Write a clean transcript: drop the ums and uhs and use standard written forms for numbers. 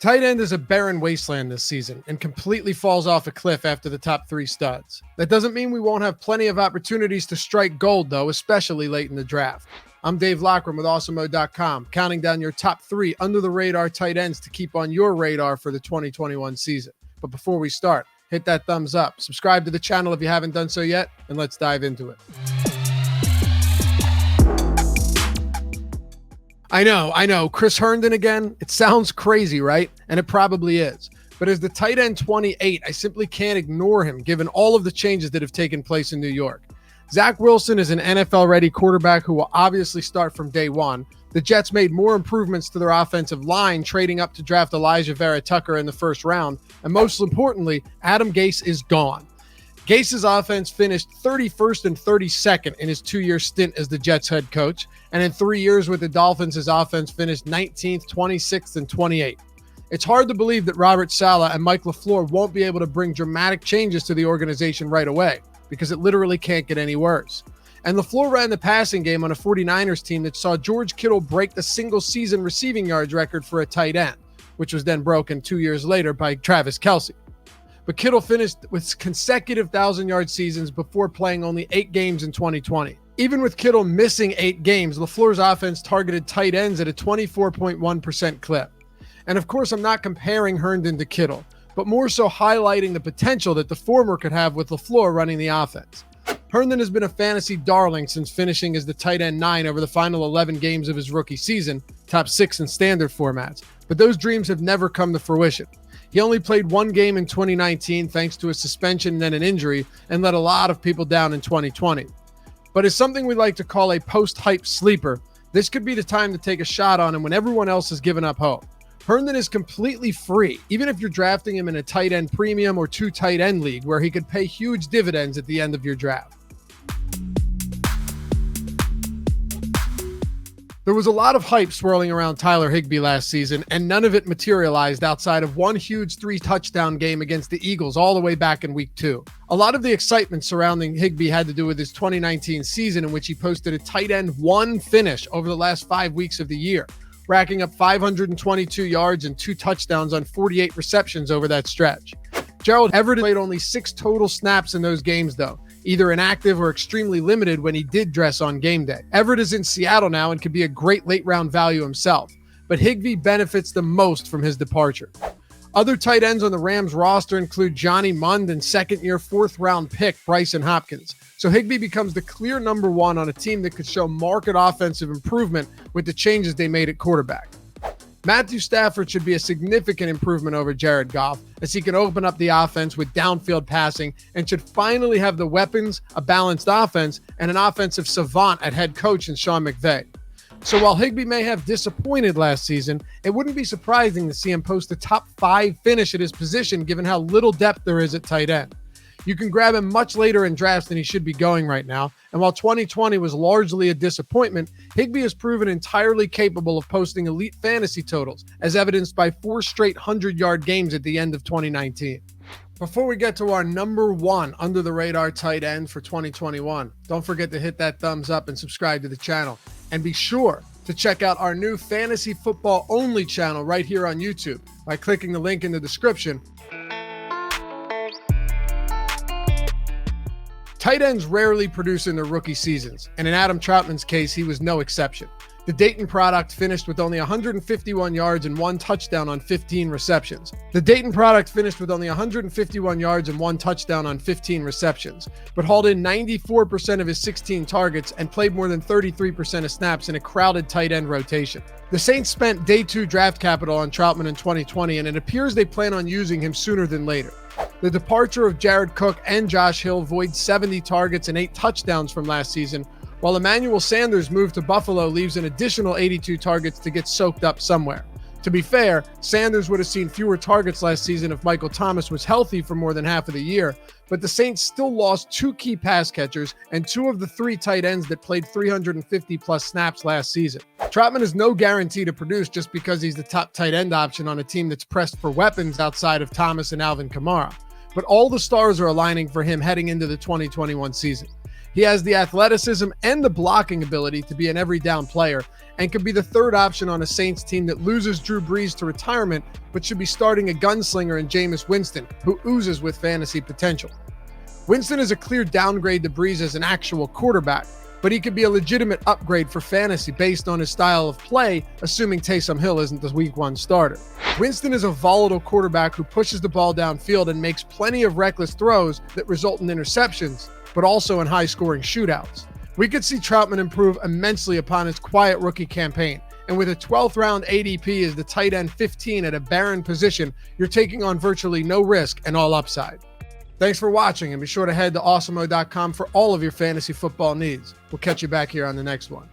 Tight end is a barren wasteland this season and completely falls off a cliff after the top three studs. That doesn't mean we won't have plenty of opportunities to strike gold, though, especially late in the draft. I'm Dave Loughran with Awesemo.com, counting down your top 3 under-the-radar tight ends to keep on your radar for the 2021 season. But before we start, hit that thumbs up, subscribe to the channel if you haven't done so yet, and let's dive into it. I know. Chris Herndon again. It sounds crazy, right? And it probably is. But as the tight end 28, I simply can't ignore him given all of the changes that have taken place in New York. Zach Wilson is an NFL-ready quarterback who will obviously start from day one. The Jets made more improvements to their offensive line, trading up to draft Elijah Vera Tucker in the first round. And most importantly, Adam Gase is gone. Gase's offense finished 31st and 32nd in his 2-year stint as the Jets head coach. And in 3 years with the Dolphins, his offense finished 19th, 26th, and 28th. It's hard to believe that Robert Saleh and Mike LaFleur won't be able to bring dramatic changes to the organization right away, because it literally can't get any worse. And LaFleur ran the passing game on a 49ers team that saw George Kittle break the single-season receiving yards record for a tight end, which was then broken 2 years later by Travis Kelce. But Kittle finished with consecutive 1,000-yard seasons before playing only 8 games in 2020. Even with Kittle missing 8 games, LaFleur's offense targeted tight ends at a 24.1% clip. And of course, I'm not comparing Herndon to Kittle, but more so highlighting the potential that the former could have with LaFleur running the offense. Herndon has been a fantasy darling since finishing as the tight end 9 over the final 11 games of his rookie season, top 6 in standard formats. But those dreams have never come to fruition. He only played 1 game in 2019 thanks to a suspension and then an injury, and let a lot of people down in 2020. But as something we like to call a post-hype sleeper, this could be the time to take a shot on him when everyone else has given up hope. Herndon is completely free, even if you're drafting him in a tight end premium or 2 tight end league where he could pay huge dividends at the end of your draft. There was a lot of hype swirling around Tyler Higbee last season, and none of it materialized outside of one huge 3-touchdown game against the Eagles all the way back in week 2. A lot of the excitement surrounding Higbee had to do with his 2019 season, in which he posted a tight end 1 finish over the last 5 weeks of the year, racking up 522 yards and 2 touchdowns on 48 receptions over that stretch. Gerald Everett played only 6 total snaps in those games, though, either inactive or extremely limited when he did dress on game day. Everett is in Seattle now and could be a great late-round value himself, but Higbee benefits the most from his departure. Other tight ends on the Rams roster include Johnny Mund and second-year 4th-round pick Bryson Hopkins. So Higbee becomes the clear number 1 on a team that could show marked offensive improvement with the changes they made at quarterback. Matthew Stafford should be a significant improvement over Jared Goff, as he can open up the offense with downfield passing and should finally have the weapons, a balanced offense, and an offensive savant at head coach in Sean McVay. So while Higbee may have disappointed last season, it wouldn't be surprising to see him post a top 5 finish at his position given how little depth there is at tight end. You can grab him much later in drafts than he should be going right now, and while 2020 was largely a disappointment, Higbee has proven entirely capable of posting elite fantasy totals, as evidenced by 4 straight 100-yard games at the end of 2019. Before we get to our number 1 under-the-radar tight end for 2021, don't forget to hit that thumbs up and subscribe to the channel. And be sure to check out our new fantasy football only channel right here on YouTube by clicking the link in the description. Tight ends rarely produce in their rookie seasons, and in Adam Trautman's case, he was no exception. The Dayton product finished with only 151 yards and 1 touchdown on 15 receptions. But hauled in 94% of his 16 targets and played more than 33% of snaps in a crowded tight end rotation. The Saints spent day 2 draft capital on Trautman in 2020, and it appears they plan on using him sooner than later. The departure of Jared Cook and Josh Hill void 70 targets and 8 touchdowns from last season, while Emmanuel Sanders' move to Buffalo leaves an additional 82 targets to get soaked up somewhere. To be fair, Sanders would have seen fewer targets last season if Michael Thomas was healthy for more than half of the year, but the Saints still lost 2 key pass catchers and 2 of the 3 tight ends that played 350-plus snaps last season. Trautman is no guarantee to produce just because he's the top tight end option on a team that's pressed for weapons outside of Thomas and Alvin Kamara, but all the stars are aligning for him heading into the 2021 season. He has the athleticism and the blocking ability to be an every down player and could be the third option on a Saints team that loses Drew Brees to retirement but should be starting a gunslinger in Jameis Winston, who oozes with fantasy potential. Winston is a clear downgrade to Brees as an actual quarterback, but he could be a legitimate upgrade for fantasy based on his style of play, assuming Taysom Hill isn't the week 1 starter. Winston is a volatile quarterback who pushes the ball downfield and makes plenty of reckless throws that result in interceptions, but also in high-scoring shootouts. We could see Trautman improve immensely upon his quiet rookie campaign, and with a 12th round ADP as the tight end 15 at a barren position, you're taking on virtually no risk and all upside. Thanks for watching, and be sure to head to Awesemo.com for all of your fantasy football needs. We'll catch you back here on the next one.